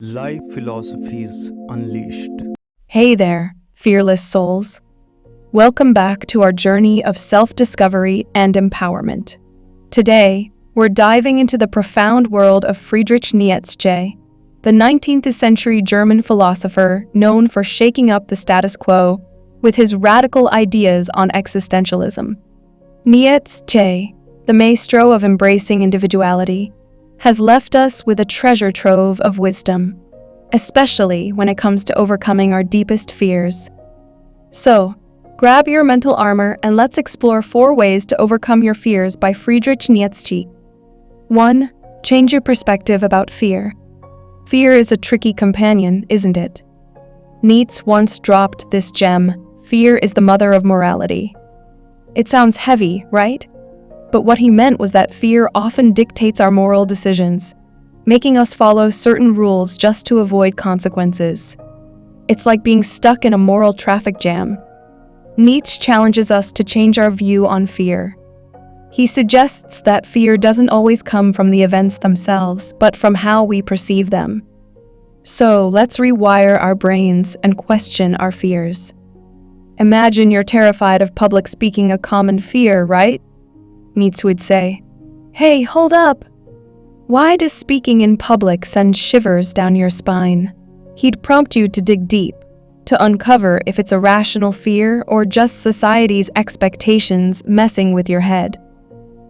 Life Philosophies Unleashed. Hey there, fearless souls. Welcome back to our journey of self-discovery and empowerment. Today, we're diving into the profound world of Friedrich Nietzsche, the 19th century German philosopher known for shaking up the status quo with his radical ideas on existentialism. Nietzsche, the maestro of embracing individuality, has left us with a treasure trove of wisdom, especially when it comes to overcoming our deepest fears. So, grab your mental armor and let's explore 4 ways to overcome your fears by Friedrich Nietzsche. 1. Change your perspective about fear. Fear is a tricky companion, isn't it? Nietzsche once dropped this gem: fear is the mother of morality. It sounds heavy, right? But what he meant was that fear often dictates our moral decisions, making us follow certain rules just to avoid consequences. It's like being stuck in a moral traffic jam. Nietzsche challenges us to change our view on fear. He suggests that fear doesn't always come from the events themselves, but from how we perceive them. So, let's rewire our brains and question our fears. Imagine you're terrified of public speaking, a common fear, right? Nietzsche would say, "Hey, hold up! Why does speaking in public send shivers down your spine?" He'd prompt you to dig deep, to uncover if it's a rational fear or just society's expectations messing with your head.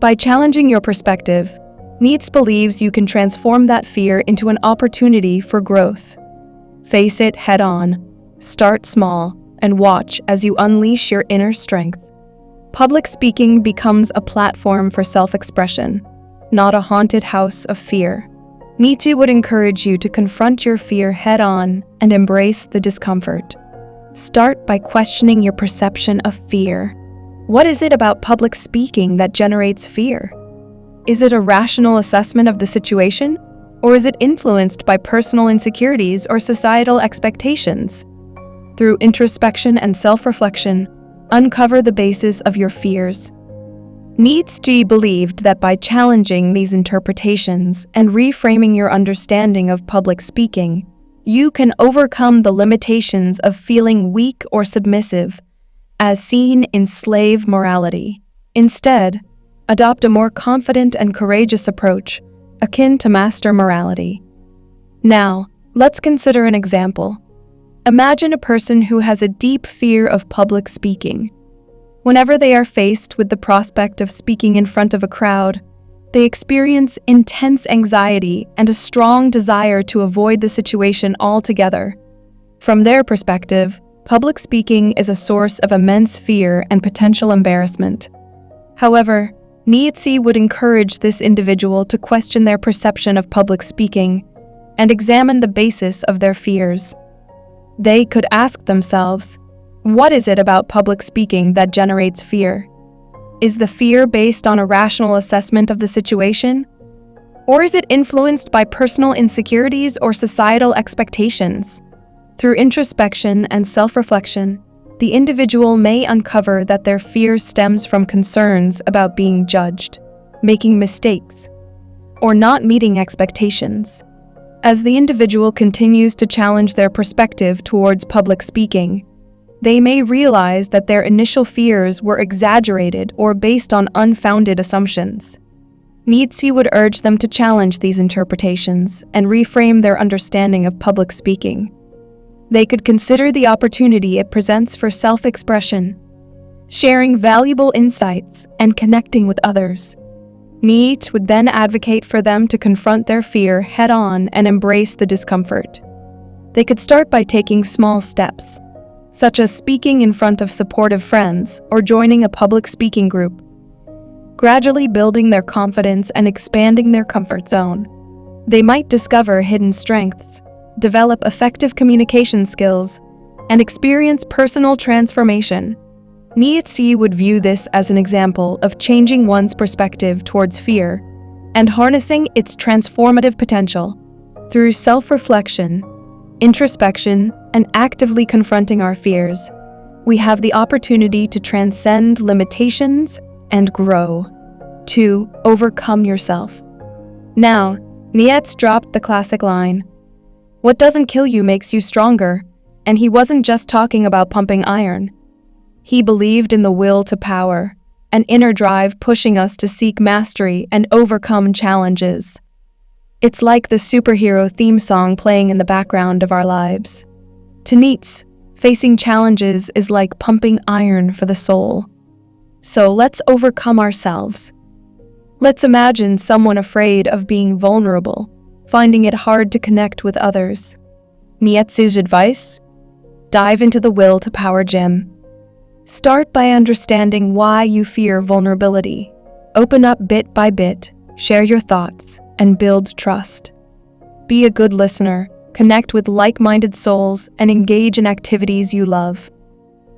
By challenging your perspective, Nietzsche believes you can transform that fear into an opportunity for growth. Face it head on, start small, and watch as you unleash your inner strength. Public speaking becomes a platform for self-expression, not a haunted house of fear. Nietzsche would encourage you to confront your fear head-on and embrace the discomfort. Start by questioning your perception of fear. What is it about public speaking that generates fear? Is it a rational assessment of the situation, or is it influenced by personal insecurities or societal expectations? Through introspection and self-reflection, uncover the basis of your fears. Nietzsche believed that by challenging these interpretations and reframing your understanding of public speaking, you can overcome the limitations of feeling weak or submissive, as seen in slave morality. Instead, adopt a more confident and courageous approach, akin to master morality. Now, let's consider an example. Imagine a person who has a deep fear of public speaking. Whenever they are faced with the prospect of speaking in front of a crowd, they experience intense anxiety and a strong desire to avoid the situation altogether. From their perspective, public speaking is a source of immense fear and potential embarrassment. However, Nietzsche would encourage this individual to question their perception of public speaking and examine the basis of their fears. They could ask themselves, what is it about public speaking that generates fear? Is the fear based on a rational assessment of the situation? Or is it influenced by personal insecurities or societal expectations? Through introspection and self-reflection, the individual may uncover that their fear stems from concerns about being judged, making mistakes, or not meeting expectations. As the individual continues to challenge their perspective towards public speaking, they may realize that their initial fears were exaggerated or based on unfounded assumptions. Nietzsche would urge them to challenge these interpretations and reframe their understanding of public speaking. They could consider the opportunity it presents for self-expression, sharing valuable insights and connecting with others. Nietzsche would then advocate for them to confront their fear head-on and embrace the discomfort. They could start by taking small steps, such as speaking in front of supportive friends or joining a public speaking group, gradually building their confidence and expanding their comfort zone. They might discover hidden strengths, develop effective communication skills, and experience personal transformation. Nietzsche would view this as an example of changing one's perspective towards fear and harnessing its transformative potential. Through self-reflection, introspection, and actively confronting our fears, we have the opportunity to transcend limitations and grow. 2. Overcome yourself. Now, Nietzsche dropped the classic line, What doesn't kill you makes you stronger, and he wasn't just talking about pumping iron. He believed in the will to power, an inner drive pushing us to seek mastery and overcome challenges. It's like the superhero theme song playing in the background of our lives. To Nietzsche, facing challenges is like pumping iron for the soul. So let's overcome ourselves. Let's imagine someone afraid of being vulnerable, finding it hard to connect with others. Nietzsche's advice? Dive into the will to power gym. Start by understanding why you fear vulnerability. Open up bit by bit, share your thoughts, and build trust. Be a good listener, connect with like-minded souls, and engage in activities you love.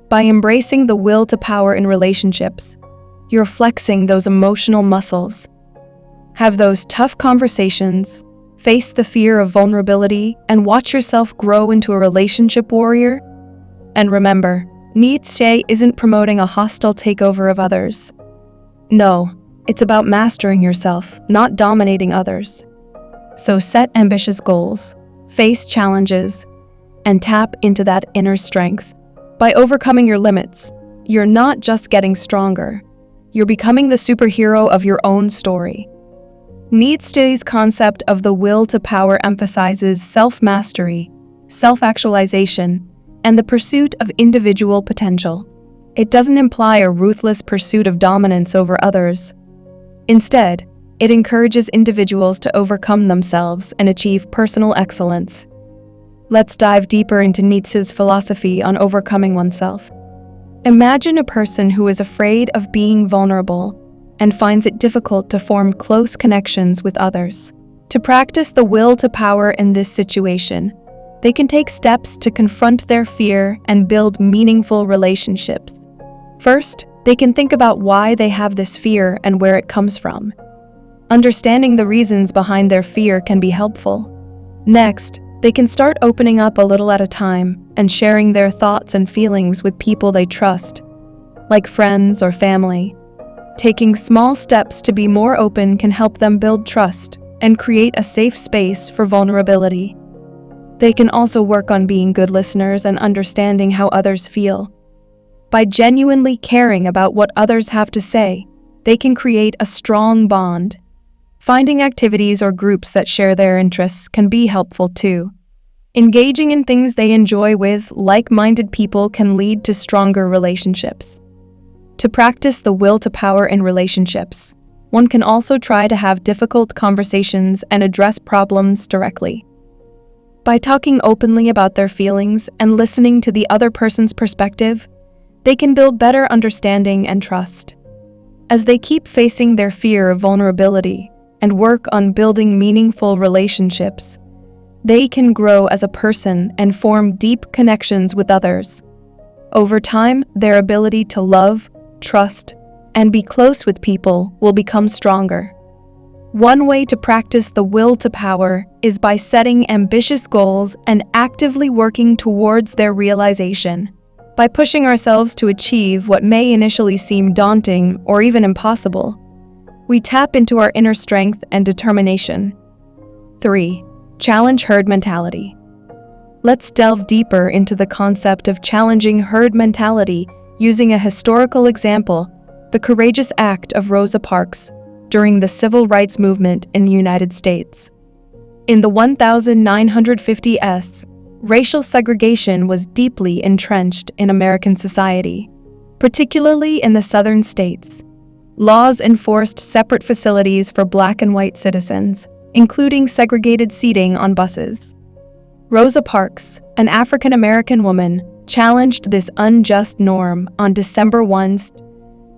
By embracing the will to power in relationships, you're flexing those emotional muscles. Have those tough conversations, face the fear of vulnerability, and watch yourself grow into a relationship warrior. And remember, Nietzsche isn't promoting a hostile takeover of others. No, it's about mastering yourself, not dominating others. So set ambitious goals, face challenges, and tap into that inner strength. By overcoming your limits, you're not just getting stronger, you're becoming the superhero of your own story. Nietzsche's concept of the will to power emphasizes self-mastery, self-actualization, and the pursuit of individual potential. It doesn't imply a ruthless pursuit of dominance over others. Instead, it encourages individuals to overcome themselves and achieve personal excellence. Let's dive deeper into Nietzsche's philosophy on overcoming oneself. Imagine a person who is afraid of being vulnerable and finds it difficult to form close connections with others. To practice the will to power in this situation, they can take steps to confront their fear and build meaningful relationships. First, they can think about why they have this fear and where it comes from. Understanding the reasons behind their fear can be helpful. Next, they can start opening up a little at a time and sharing their thoughts and feelings with people they trust, like friends or family. Taking small steps to be more open can help them build trust and create a safe space for vulnerability. They can also work on being good listeners and understanding how others feel. By genuinely caring about what others have to say, they can create a strong bond. Finding activities or groups that share their interests can be helpful too. Engaging in things they enjoy with like-minded people can lead to stronger relationships. To practice the will to power in relationships, one can also try to have difficult conversations and address problems directly. By talking openly about their feelings and listening to the other person's perspective, they can build better understanding and trust. As they keep facing their fear of vulnerability and work on building meaningful relationships, they can grow as a person and form deep connections with others. Over time, their ability to love, trust, and be close with people will become stronger. One way to practice the will to power is by setting ambitious goals and actively working towards their realization. By pushing ourselves to achieve what may initially seem daunting or even impossible, we tap into our inner strength and determination. 3. Challenge herd mentality. Let's delve deeper into the concept of challenging herd mentality using a historical example, the courageous act of Rosa Parks during the Civil Rights Movement in the United States. In the 1950s, racial segregation was deeply entrenched in American society, particularly in the southern states. Laws enforced separate facilities for Black and white citizens, including segregated seating on buses. Rosa Parks, an African-American woman, challenged this unjust norm on December 1,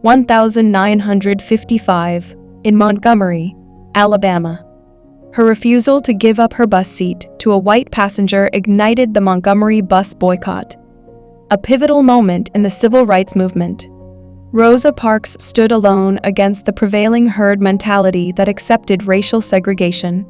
1955, in Montgomery, Alabama. Her refusal to give up her bus seat to a white passenger ignited the Montgomery bus boycott, a pivotal moment in the civil rights movement. Rosa Parks stood alone against the prevailing herd mentality that accepted racial segregation.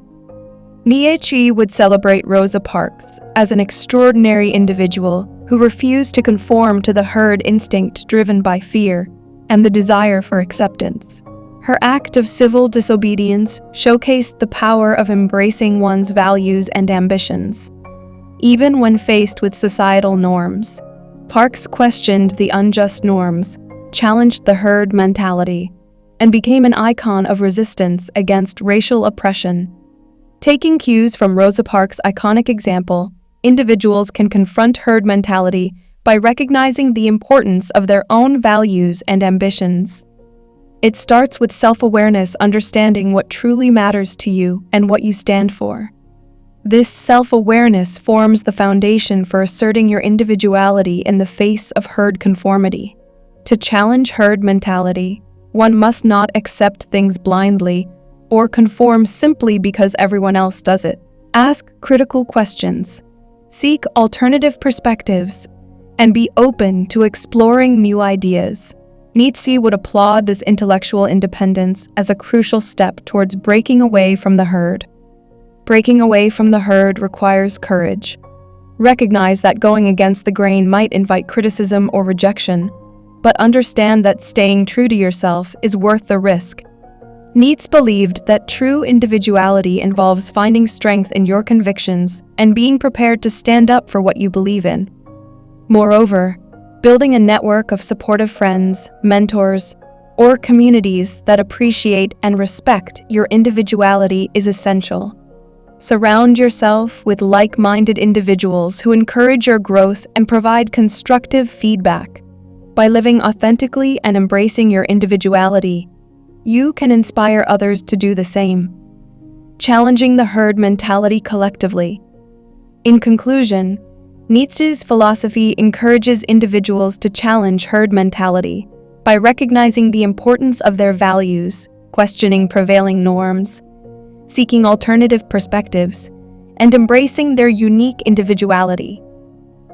Nietzsche would celebrate Rosa Parks as an extraordinary individual who refused to conform to the herd instinct driven by fear and the desire for acceptance. Her act of civil disobedience showcased the power of embracing one's values and ambitions. even when faced with societal norms. Parks questioned the unjust norms, challenged the herd mentality, and became an icon of resistance against racial oppression. Taking cues from Rosa Parks' iconic example, individuals can confront herd mentality by recognizing the importance of their own values and ambitions. It starts with self-awareness, understanding what truly matters to you and what you stand for. This self-awareness forms the foundation for asserting your individuality in the face of herd conformity. To challenge herd mentality, one must not accept things blindly or conform simply because everyone else does it. Ask critical questions, seek alternative perspectives, and be open to exploring new ideas. Nietzsche would applaud this intellectual independence as a crucial step towards breaking away from the herd. Breaking away from the herd requires courage. Recognize that going against the grain might invite criticism or rejection, but understand that staying true to yourself is worth the risk. Nietzsche believed that true individuality involves finding strength in your convictions and being prepared to stand up for what you believe in. Moreover, building a network of supportive friends, mentors, or communities that appreciate and respect your individuality is essential. Surround yourself with like-minded individuals who encourage your growth and provide constructive feedback. By living authentically and embracing your individuality, you can inspire others to do the same, challenging the herd mentality collectively. In conclusion, Nietzsche's philosophy encourages individuals to challenge herd mentality by recognizing the importance of their values, questioning prevailing norms, seeking alternative perspectives, and embracing their unique individuality.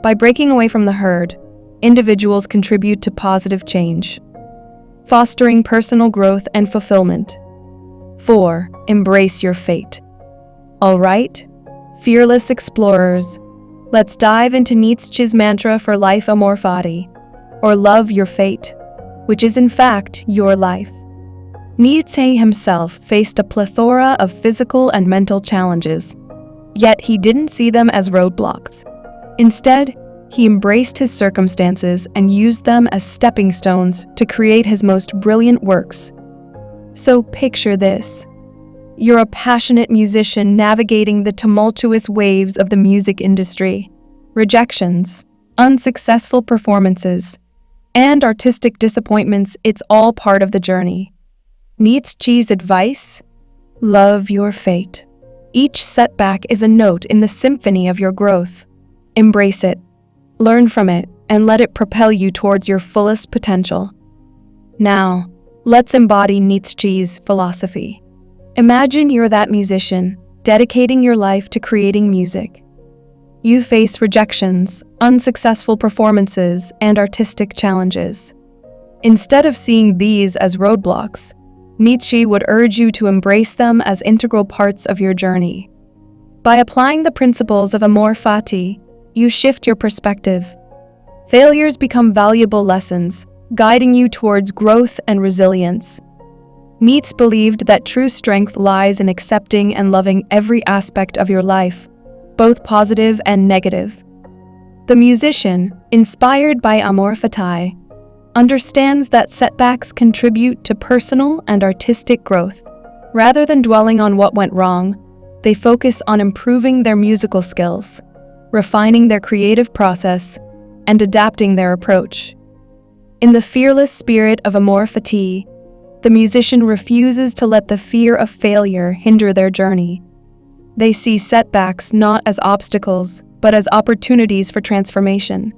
By breaking away from the herd, individuals contribute to positive change, fostering personal growth and fulfillment. 4. Embrace your fate. All right, fearless explorers, let's dive into Nietzsche's mantra for life, amor fati, or love your fate, which is in fact your life. Nietzsche himself faced a plethora of physical and mental challenges, yet he didn't see them as roadblocks. Instead, he embraced his circumstances and used them as stepping stones to create his most brilliant works. So picture this. You're a passionate musician navigating the tumultuous waves of the music industry. Rejections, unsuccessful performances, and artistic disappointments, it's all part of the journey. Nietzsche's advice? Love your fate. Each setback is a note in the symphony of your growth. Embrace it, learn from it, and let it propel you towards your fullest potential. Now, let's embody Nietzsche's philosophy. Imagine you're that musician, dedicating your life to creating music. You face rejections, unsuccessful performances, and artistic challenges. Instead of seeing these as roadblocks, Nietzsche would urge you to embrace them as integral parts of your journey. By applying the principles of amor fati, you shift your perspective. Failures become valuable lessons, guiding you towards growth and resilience. Nietzsche believed that true strength lies in accepting and loving every aspect of your life, both positive and negative. The musician, inspired by amor fati, understands that setbacks contribute to personal and artistic growth. Rather than dwelling on what went wrong, they focus on improving their musical skills, refining their creative process, and adapting their approach. In the fearless spirit of amor fati, the musician refuses to let the fear of failure hinder their journey. They see setbacks not as obstacles, but as opportunities for transformation.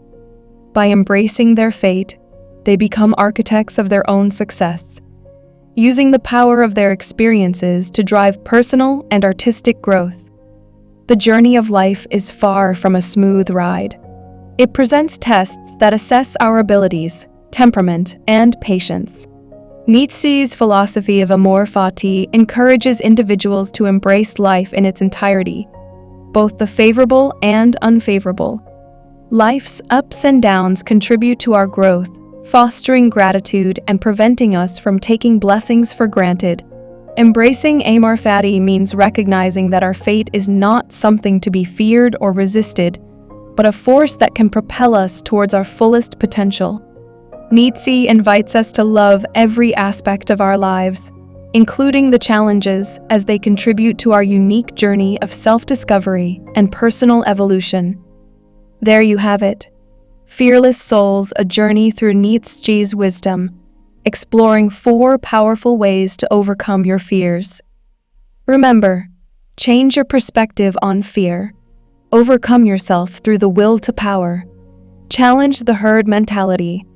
By embracing their fate, they become architects of their own success, using the power of their experiences to drive personal and artistic growth. The journey of life is far from a smooth ride. It presents tests that assess our abilities, temperament, and patience. Nietzsche's philosophy of amor fati encourages individuals to embrace life in its entirety, both the favorable and unfavorable. Life's ups and downs contribute to our growth, fostering gratitude and preventing us from taking blessings for granted. Embracing amor fati means recognizing that our fate is not something to be feared or resisted, but a force that can propel us towards our fullest potential. Nietzsche invites us to love every aspect of our lives, including the challenges, as they contribute to our unique journey of self-discovery and personal evolution. There you have it. Fearless Souls, a journey through Nietzsche's wisdom, exploring 4 powerful ways to overcome your fears. Remember, change your perspective on fear. Overcome yourself through the will to power. Challenge the herd mentality,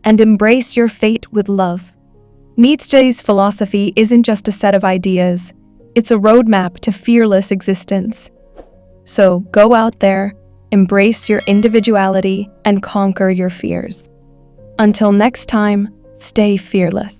and embrace your fate with love. Nietzsche's philosophy isn't just a set of ideas, it's a roadmap to fearless existence. So go out there, embrace your individuality, and conquer your fears. Until next time, stay fearless.